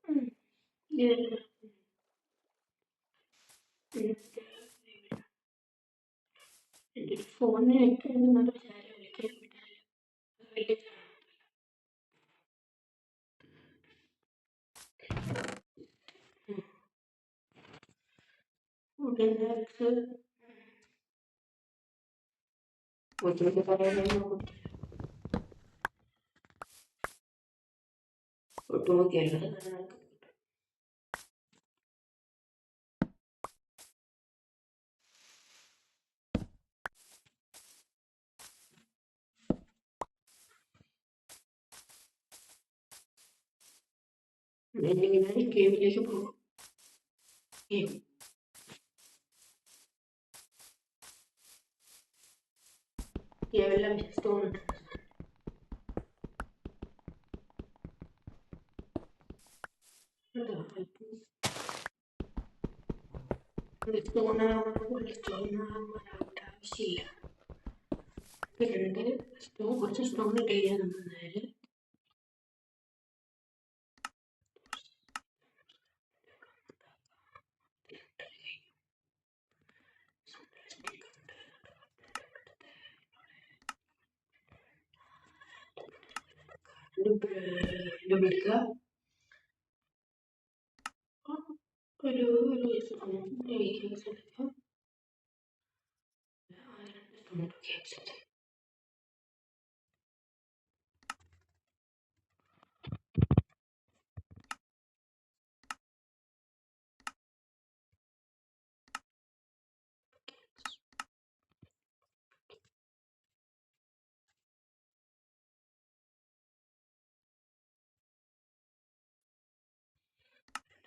എൻ്റെ ഒരു ഫോണിനൊക്കെ നല്ല വിചാരം വിളിക്കാൻ വലിയ ഉടനെക്ക് ഒത്തിരി പറയാനൊന്നും ഒട്ടുമുക്കിയാണ് എന്നിങ്ങനെ ഗെയിമിലേക്ക് പോകും. ഗെയിം ഗെയിമെല്ലാം തോന്നുന്നുണ്ട്. ആവശ്യമില്ല. കുറച്ച് സ്റ്റോൺ ഇട്ട് കഴിഞ്ഞാൽ നമ്മൾ നേരെ എടുക്കുക.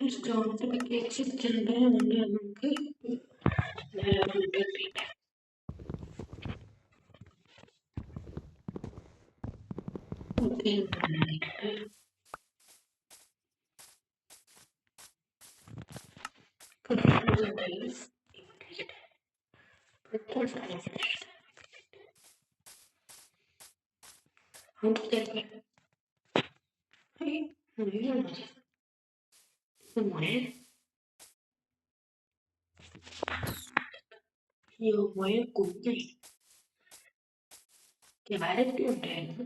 ഒരു സ്റ്റോൺസ് വെച്ചിട്ടുണ്ട്. നമുക്ക് മുയൽ കുഞ്ഞായി ക്യാരറ്റ് ഉണ്ടായിരുന്നു.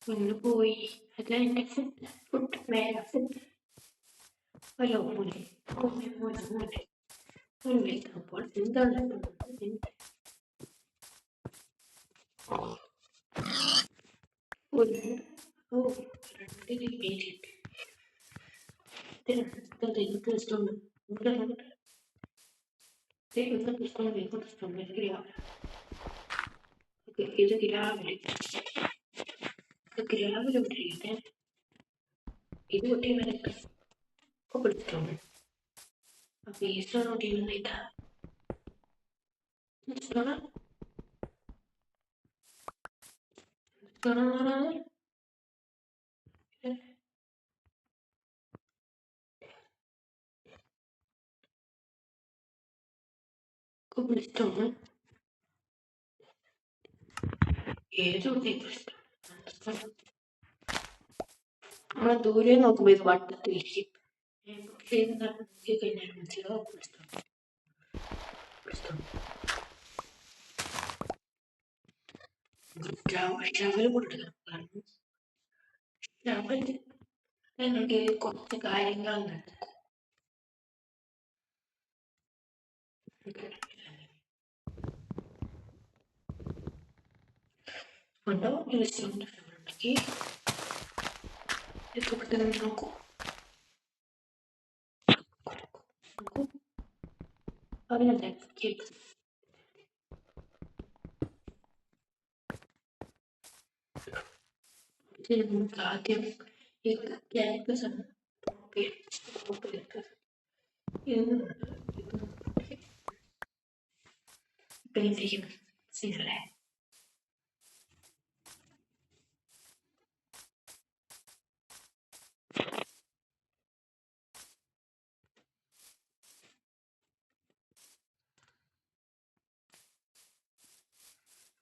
ഒന്ന് പോയി. അത് എൻ്റെ ഫുഡ് വേറെ ഫുഡ്. ഹലോ മോനെ മോനെ മോനെ മോനെ മോനെ വിളിക്കുമ്പോൾ എന്താണ് ഇത് രാവിലെ രാവിലെ വിട്ടിരിക്കട്ടെ. ഇത് കുട്ടി വരട്ടെ കൊടുത്തിട്ടുണ്ട്. അപ്പൊ ഈ സ്റ്റോൺ ഒട്ടിയിരുന്നില്ല. Cobblestone ഏതോ നമ്മൾ ദൂരെ നോക്കുമ്പോ ഇത് വട്ടത്തിരിക്കും. പക്ഷേ ഇത് നോക്കി കഴിഞ്ഞാൽ മനസ്സിലാവും ഷവല് കൊടുക്കണം. കാരണം ഷവല് എനിക്ക് കുറച്ച് കാര്യങ്ങൾ നടക്കും. ഉണ്ടോ ഉണ്ടെങ്കിൽ നോക്കൂ. അതിനെ നമുക്ക് ആദ്യം ഈ ക്യാൻവസ് ആണ് പെയിന്റ് ചെയ്യണം. സീനല്ലേ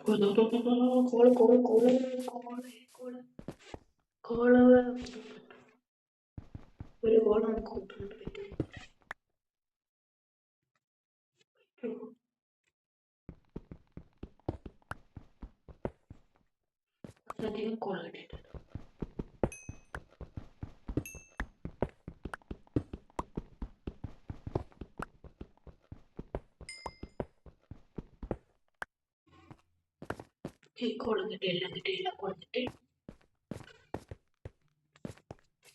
കോള് കോള് ഒരു കോള് നമുക്ക് കൂട്ടാൻ പറ്റും. അധികം കോള് കിട്ടിയിട്ടുണ്ട്. കോള് കിട്ടിയില്ല കൊടുത്തിട്ട്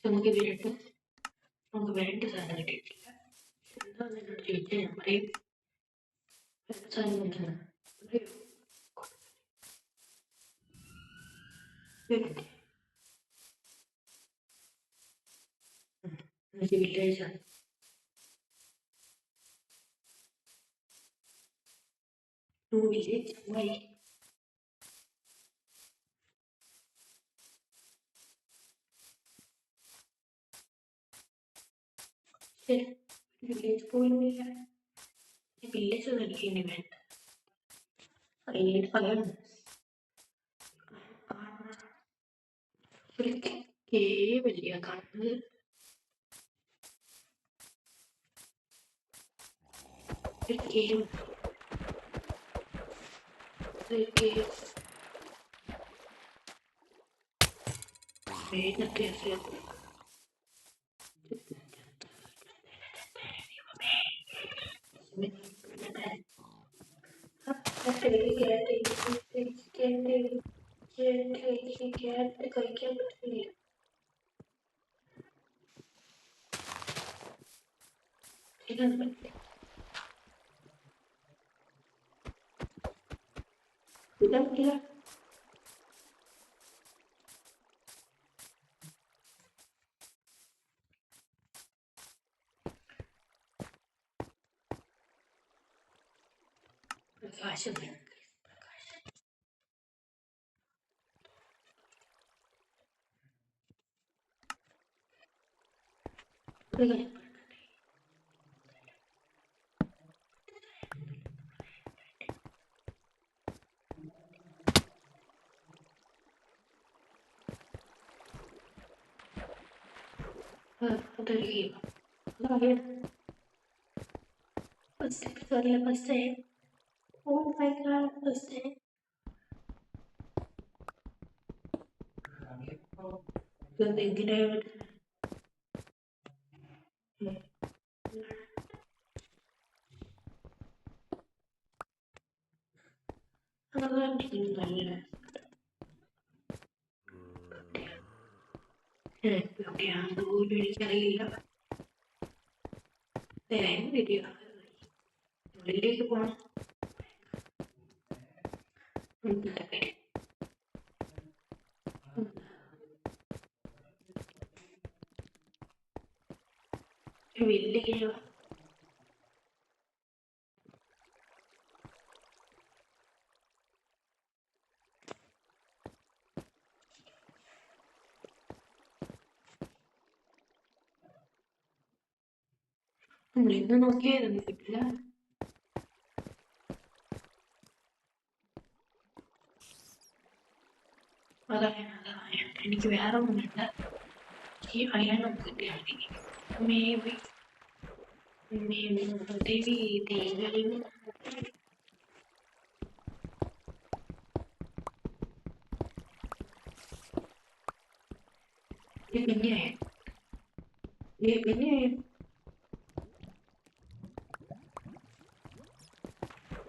നമുക്ക് വേണ്ട സാധനം കിട്ടിയിട്ടില്ല. എന്താണെന്ന് എന്നോട് ചോദിച്ചാൽ ഞാൻ പറയും സാധനം എന്താണ് വില്ലേജ് ആണ്. വില്ലേജ് വൈ വില്ലേജ് പോയില്ല. വില്ലേജ് ഒന്നും എനിക്ക് ഇനി വേണ്ട. അതിനായിട്ട് പറയുന്നു വലിയ കാണുന്നത് കഴിക്കാൻ പറ്റുന്നില്ല. ഇതാണ് പറ്റില്ല. ഇതാ പറ്റില്ല. പ്രകാശം വേണം. അതൊരു ഗെയിം. ഫസ്റ്റ് എപ്പിസോഡിലെ first oh my god first ഇതെന്തിനെ നല്ല എവിടെയാണെന്ന് പോലും എനിക്കറിയില്ല. ഉള്ളിലേക്ക് പോകണം. വലിയ നമ്മളിന്ന് നോക്കിയായിരുന്നു കിട്ടില്ല. അതാണ് എനിക്ക് വേറെ ഒന്നുമില്ല. ഈ അയണം കിട്ടിയാണെങ്കിൽ maybe ദേവി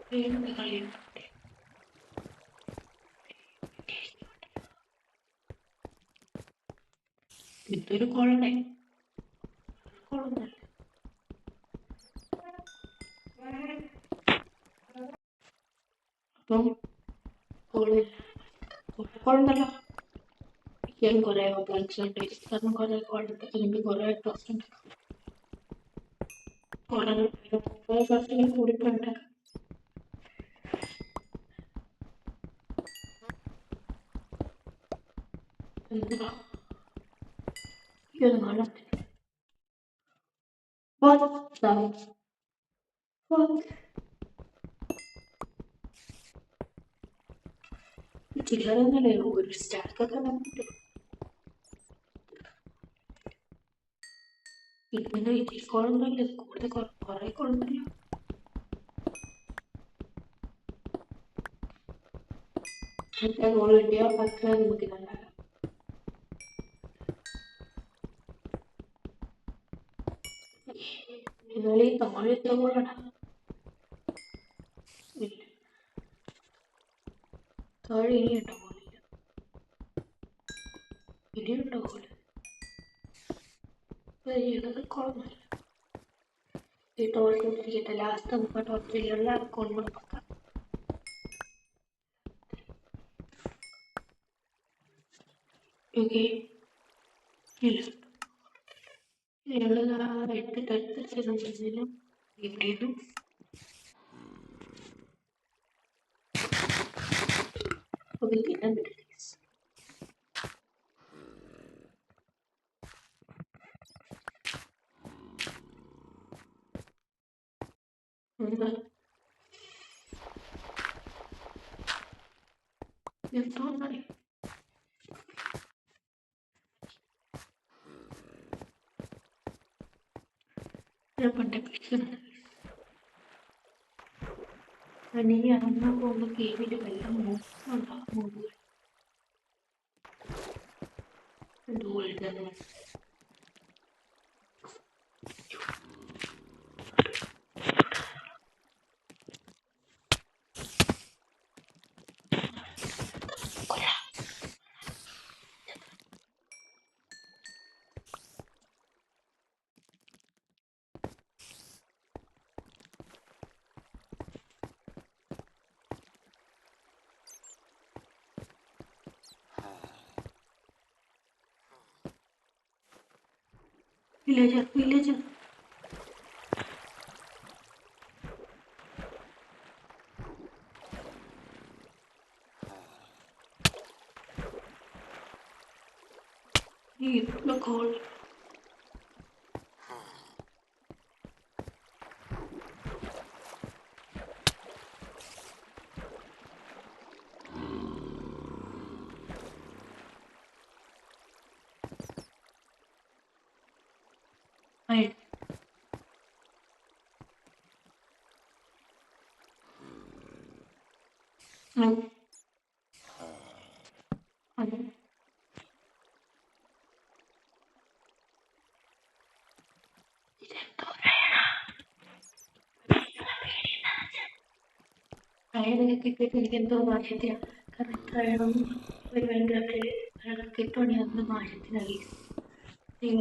പിന്നെ കളിയും ഇതൊരു കുളമേ കുളമല്ല. അപ്പം കുളമുണ്ടല്ലോ. ഞാൻ കുറെ ഓപ്പൺസ് ഉണ്ട്. കാരണം കുറെ കുളമുണ്ട്. അല്ലെങ്കിൽ കുറെ ഡ്രസ് ഉണ്ട്. കുറെ ഡ്രസ്സിന് കൂടിയിട്ടുണ്ട്. എന്തിനാ ഇതൊന്നും കാണാൻ ചില്ലറന്നല്ലേ ഒരു സ്റ്റാക്കൊക്കെ നമുക്ക് ഇങ്ങനെ ഇത്തിരി കുഴമ്പല്ല, കൂടുതൽ കുറെ കുഴമ്പല്ല. ഗോൾ കിട്ടിയ അത്ര നമുക്ക് നല്ലതാണ്. എന്നാലും ഈ താഴെ എത്ര ഗോളാണ്? താഴെ ഇനിയുണ്ടോ ഗോളില്ല? ഇനിയുണ്ടോ ഗോള്? ഇടത് കുഴപ്പമില്ല. ഈ ടോർച്ചിരിക്കട്ടെ, ലാസ്റ്റ് നമുക്ക് ആ ടോർച്ചിലുള്ള അക്കൗണ്ട് നോക്കാം. ഓക്കെ, ഇല്ല ഇതിനുള്ളത് 8 സെക്കൻഡിലും ഇവിടെയും കിട്ടാൻ പറ്റില്ല. എന്തോന്നാണ് ഞാൻ പണ്ടേ പഠിക്കുന്നത്? നീ ഇറങ്ങാൻ പോകുന്ന ഗെയിമിന്റെ വെള്ളം ഉണ്ടാകുമ്പോൾ ഗോൾഡ് വില്ലേജർ വില്ലേജർ ഈ കോൾ ആയി. അത് അയാളൊക്കെ കിട്ടിയിട്ട് എനിക്ക് എന്തോ മാറ്റത്തിലാണ്. കാരണം ഇത്ര അയാളും ഒരു ഭയങ്കര അയാളെ കിട്ടുവാണെങ്കിൽ അന്ന് മാറ്റത്തിനായി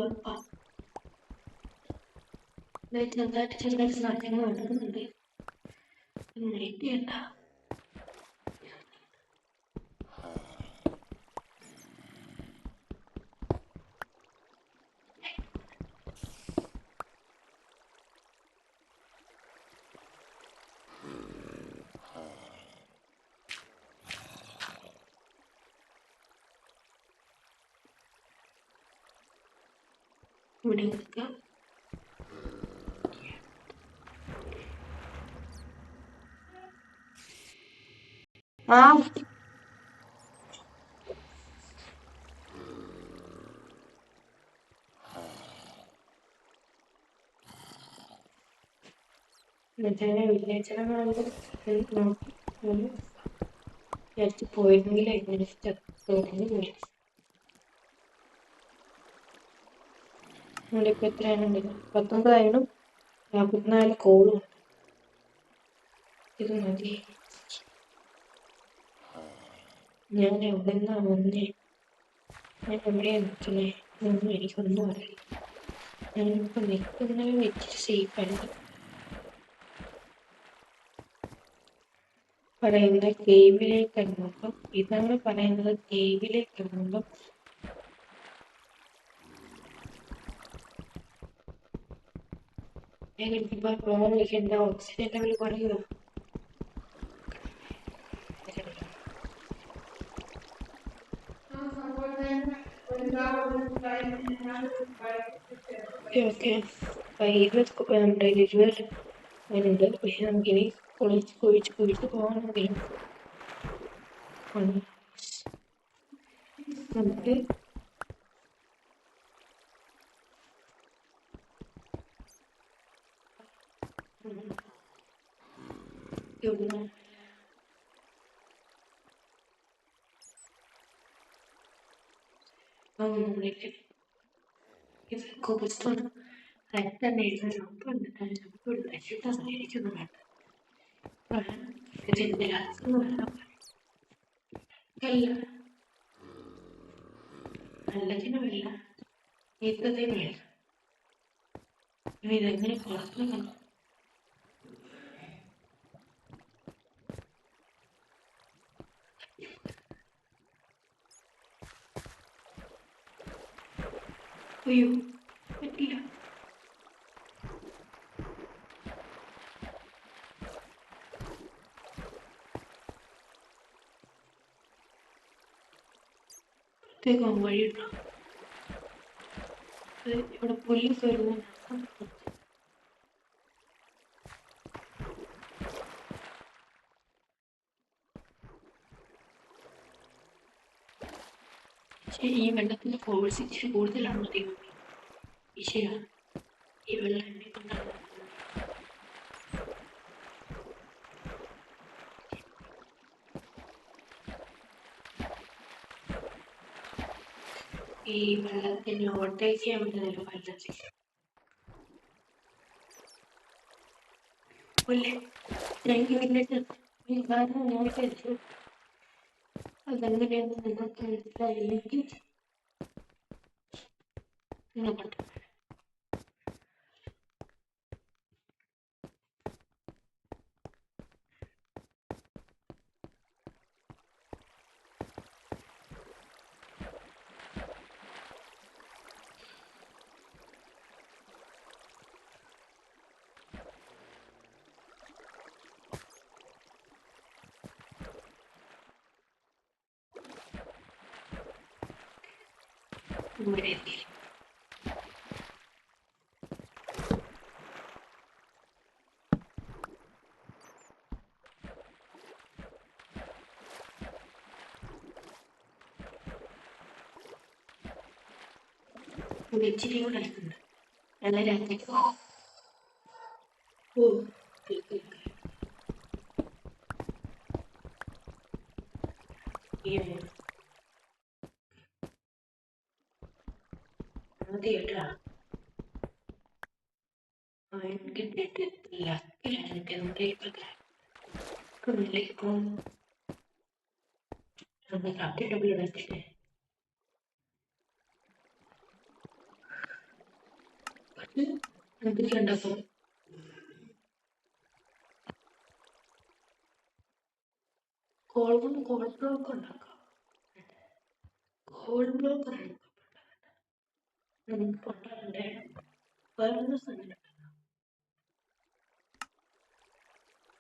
ഉറപ്പാണ്. ചെറുതായിട്ട് ചെറുതായിട്ട് സാധ്യങ്ങൾ നടക്കുന്നുണ്ട്. വെയിറ്റ് ചെയ്യണ്ട. ഇവിടെ നിൽക്കാം. ആ വില്ലേജ് പോയിരുന്നെങ്കിൽ നമ്മളിപ്പോ എത്രയാണ് 19 44 കോളും. ഇത് മതി. ഞാൻ എവിടെ നിന്നാ വന്നേ? ഞാൻ എവിടെയാ നിൽക്കണേ എന്നൊന്നും എനിക്കൊന്നും അറിയില്ല. ഞാനിപ്പോ നിൽക്കുന്നത് ഇച്ചിരി സേഫ് അല്ല. പറയുന്ന കേവിലേക്ക് ഇറങ്ങുമ്പം ഇതാണ് പറയുന്നത്. കേവിലേക്ക് ഇറങ്ങുമ്പം എന്റെ ഓക്സിജൻ ലെവൽ കുറയുമോ? ഓക്കെ, 20 അതിനുണ്ട്. പക്ഷെ നമുക്കിനി കുഴിച്ച് പോകണമെങ്കിലും നമുക്ക് ഇത് കോബിൾസ്റ്റോൺ റെഡ് ജമ്പ് കണ്ടിട്ടാണ് ജമ്പ് വെച്ചിട്ടാണ് ഇരിക്കുന്നത് ഇതിൻ്റെ അല്ല നല്ലതിനുമില്ല ഇതതിനുമില്ല ഇതെങ്ങനെ പുറത്തുനിന്ന് അയ്യോ പറ്റില്ല പ്രത്യേകം വഴിയുണ്ടോ ഇവിടെ പോലീസ് വരുന്ന ഈ വെള്ളത്തിന്റെ ഫോഴ്സ് ഇച്ചിരി കൂടുതലാണ് ദൈവം ഈശ്വര ഈ വെള്ളം എന്നെ കൊണ്ടാണ് ഈ വെള്ളത്തിന് ഓവർടേക്ക് ചെയ്യാൻ പറ്റുന്നല്ലോ വെള്ളത്തിൽ എനിക്ക് വേണ്ടിയിട്ട് ഈ കാരണം ഞാൻ വിചാരിച്ചു അതെങ്ങനെയാണ് നിങ്ങൾക്ക് മനസ്സിലായില്ലെങ്കിൽ നോക്കട്ടെ ഇവിടെ എത്തി ഇച്ചിരി കൂടെ അടുത്തുണ്ട് നല്ല രാത്രി ഓ ആദ്യമായിട്ടാ കിട്ടിയിട്ട് ലക്കിലാണ് എനിക്ക് നമ്മുടെ ഇപ്പോഴത്തെ കാപ്പി ഡബിൾ ഇടത്തില്ലേ എന്തൊക്കെയുണ്ടാക്കും കോൾ ബ്ലോക്ക് ഉണ്ടാക്കാം കോൾ ബ്ലോക്ക് നമുക്ക് പൊട്ടാറുണ്ട് വേറൊരു സാധനം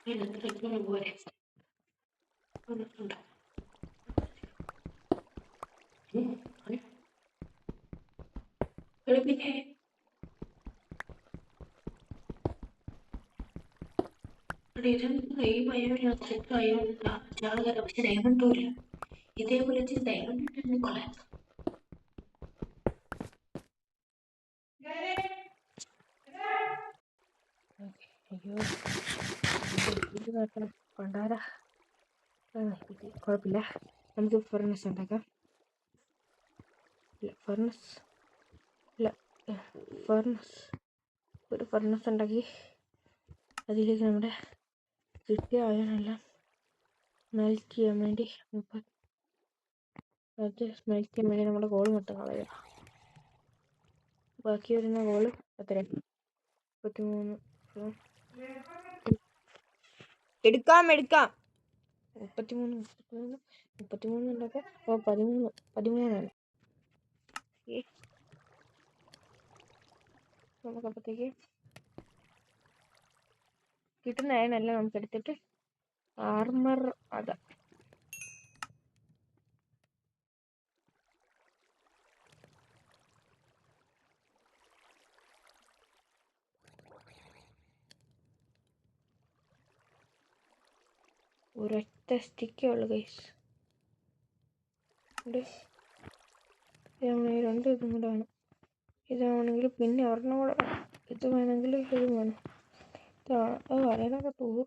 അതിനത്രയ്ക്ക് പോലെ ഉണ്ടാവും പിന്നെ ഈ ഭയമില്ലാത്ത ജാഗ്രത പക്ഷെ ഡയമണ്ടും ഇല്ല ഇതേപോലെ ഡയമണ്ട് ഇട്ടിരുന്നു കൊള്ളാം അയ്യോ ഇത് നോക്കണം കൊണ്ടാരാ കുഴപ്പമില്ല നമുക്ക് ഫർണസ് ഉണ്ടാക്കാം ഒരു ഫർണസ് ഉണ്ടാക്കി അതിലേക്ക് നമ്മുടെ കിട്ടിയ അയണെല്ലാം സ്മെൽറ്റ് ചെയ്യാൻ വേണ്ടി നമ്മുടെ കോള് മൊത്തം കളയുക ബാക്കി വരുന്ന കോള് എത്ര 33 എടുക്കാം 33 ഉണ്ടാക്കാം 13 നമുക്കപ്പോഴത്തേക്ക് കിട്ടുന്ന അയണെല്ലാം നമുക്ക് എടുത്തിട്ട് ആർമർ അതാ ഒരൊറ്റ സ്റ്റിക്കേ ഉള്ളു ഗൈസ് രണ്ട് ഇതും കൂടെ വേണം ഇതാണെങ്കിൽ പിന്നെ ഒരെണ്ണം കൂടെ ഇത് വേണമെങ്കിൽ ഇത് വേണം ഇതാണ് അത് പറയാനൊക്കെ തോന്നും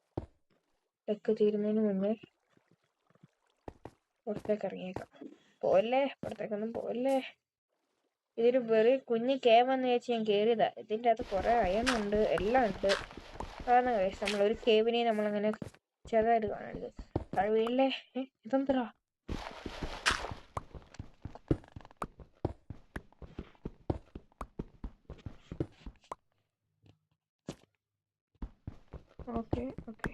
ഇതൊക്കെ തീരുന്നതിന് മുന്നേ പുറത്തേക്ക് ഇറങ്ങിയേക്കാം. പോല്ലേ, പുറത്തേക്കൊന്നും പോല്ലേ. ഇതൊരു വെറി കുഞ്ഞ് കേവെന്ന് വെച്ച് ഞാൻ കയറിയതാ. ഇതിൻ്റെ അകത്ത് കുറേ അയണുണ്ട്, എല്ലാം ഉണ്ട്. അതാണ് കഴിച്ച് നമ്മളൊരു കേവിനെ നമ്മളങ്ങനെ ചെറുതായിട്ട് കാണരുത്. കഴിവില്ലേ. ഇതെന്തരാ? ഓക്കെ ഓക്കെ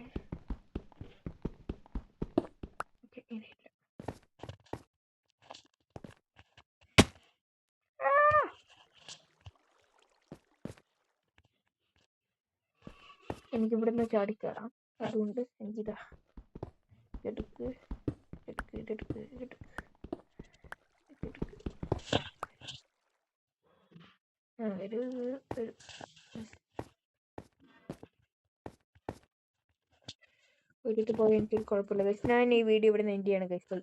ഓക്കെ, ഇനിയില്ല. എനിക്കിവിടുന്ന് ചാടിക്കയറാം. അതുകൊണ്ട് എനിക്കിതാ എടുക്ക് എടുക്ക് ഇതെടുക്ക് ഇതെടുക്ക് ഇതെടുക്ക്. ഒരിട്ട് പോയാൽ എനിക്കൊരു കുഴപ്പമില്ല ഗൈസ്. ഞാൻ ഈ വീഡിയോ ഇവിടെ നിന്ന് എൻഡ് ചെയ്യാണ് ഗൈസ്.